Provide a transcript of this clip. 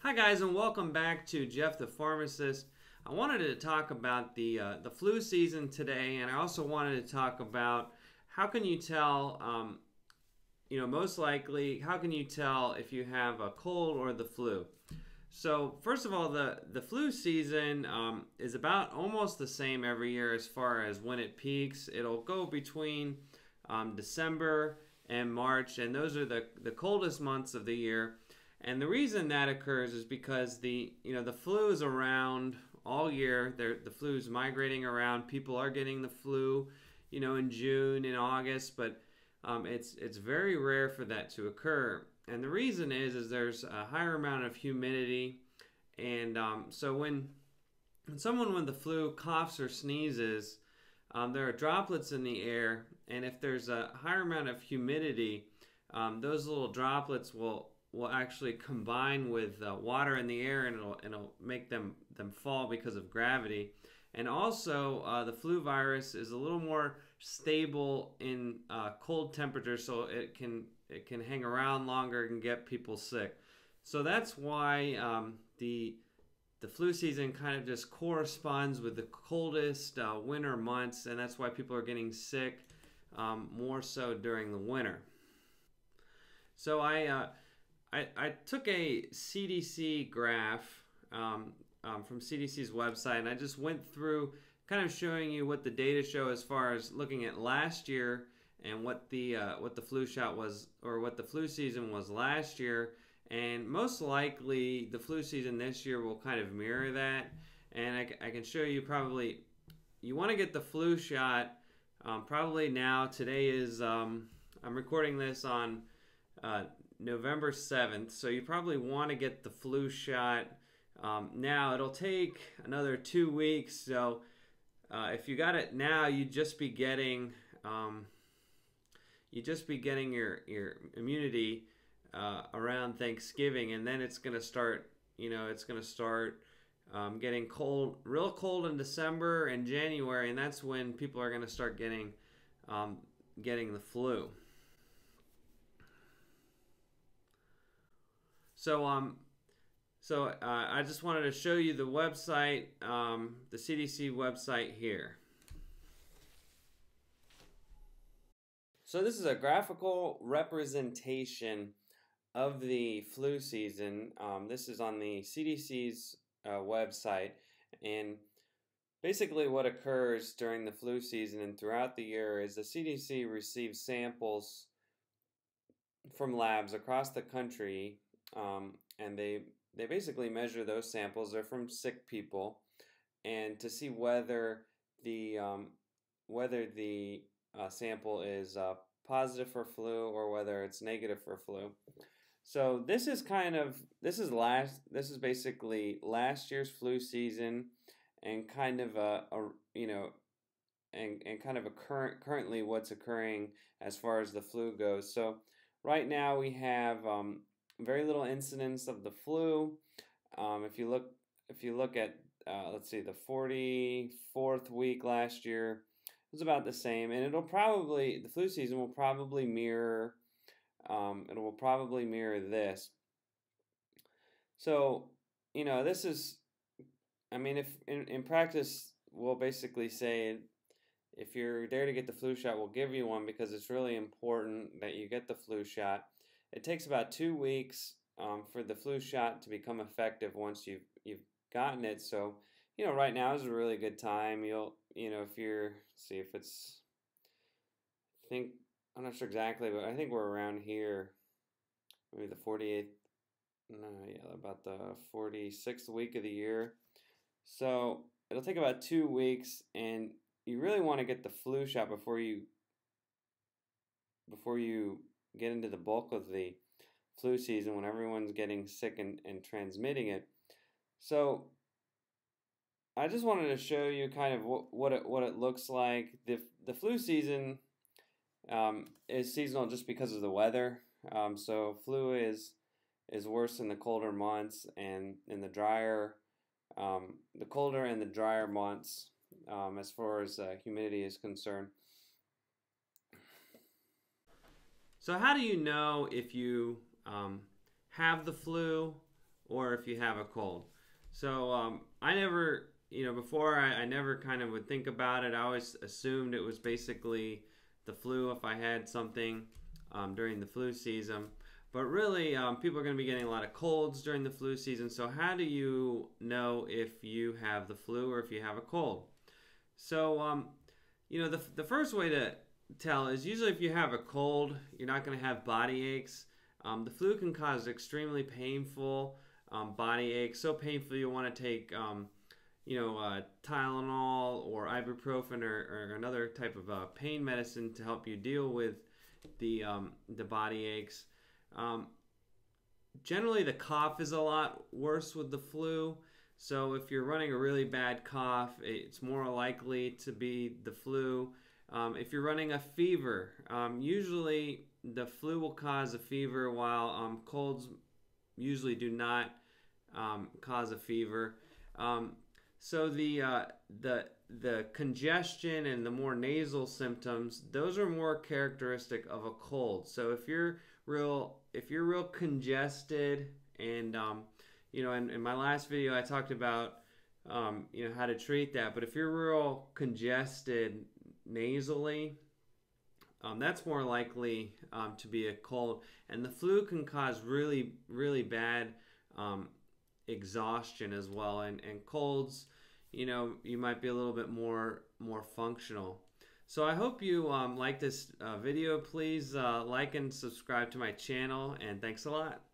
Hi guys, and welcome back to Jeff the Pharmacist. I wanted to talk about the flu season today, and I also wanted to talk about how can you tell, most likely, how can you tell if you have a cold or the flu? So first of all, the flu season is about almost the same every year as far as when it peaks. It'll go between December and March, and those are the coldest months of the year. And the reason that occurs is because the flu is around all year. The flu is migrating around. People are getting the flu, in June and August, but it's very rare for that to occur. And the reason is there's a higher amount of humidity, and so when someone with the flu coughs or sneezes, there are droplets in the air, and if there's a higher amount of humidity, those little droplets will actually combine with water in the air, and it'll make them fall because of gravity. And also, the flu virus is a little more stable in cold temperatures, so it can hang around longer and get people sick. So that's why the flu season kind of just corresponds with the coldest winter months, and that's why people are getting sick more so during the winter. So I took a CDC graph from CDC's website, and I just went through kind of showing you what the data show as far as looking at last year and what the flu shot was, or what the flu season was last year. And most likely the flu season this year will kind of mirror that. And I can show you, probably you want to get the flu shot probably now. Today is I'm recording this on November 7th, so you probably want to get the flu shot now. It'll take another 2 weeks, so if you got it now, you'd just be getting your immunity around Thanksgiving, and then it's gonna start. Getting cold, real cold in December and January, and that's when people are gonna start getting the flu. So I just wanted to show you the website, the CDC website here. So this is a graphical representation of the flu season. This is on the CDC's website, and basically what occurs during the flu season and throughout the year is the CDC receives samples from labs across the country, and they basically measure those samples. They're from sick people, and to see whether the sample is positive for flu or whether it's negative for flu. So this is basically last year's flu season, and kind of currently what's occurring as far as the flu goes. So right now we have very little incidence of the flu. If you look at let's see, the 44th week last year, it was about the same, and the flu season will probably mirror this. So this is, if in practice, we'll basically say, if you're there to get the flu shot, we'll give you one, because it's really important that you get the flu shot. It takes about 2 weeks for the flu shot to become effective once you've gotten it. So right now is a really good time. If you're, see if it's, I'm not sure exactly, but I think we're around here, maybe the 48th, no, yeah, about the 46th week of the year. So it'll take about 2 weeks, and you really want to get the flu shot before you get into the bulk of the flu season, when everyone's getting sick and transmitting it. So I just wanted to show you kind of what it looks like. The flu season is seasonal just because of the weather. So flu is worse in the colder months, and in the colder and the drier months, as far as humidity is concerned. So how do you know if you have the flu or if you have a cold. So I never, before I never kind of would think about it. I always assumed it was basically the flu if I had something during the flu season. But really, people are going to be getting a lot of colds during the flu season. So how do you know if you have the flu or if you have a cold? So, the first way to tell is usually if you have a cold, you're not going to have body aches. The flu can cause extremely painful body aches, so painful you want to take, Tylenol or ibuprofen or another type of pain medicine to help you deal with the body aches. Generally, the cough is a lot worse with the flu. So if you're running a really bad cough, it's more likely to be the flu. If you're running a fever, usually the flu will cause a fever while colds usually do not cause a fever. So the congestion and the more nasal symptoms, those are more characteristic of a cold. So if you're real congested, and in my last video I talked about how to treat that. But if you're real congested nasally, that's more likely to be a cold. And the flu can cause really, really bad exhaustion as well. And colds, you might be a little bit more functional. So I hope you like this video. Please like and subscribe to my channel, and thanks a lot.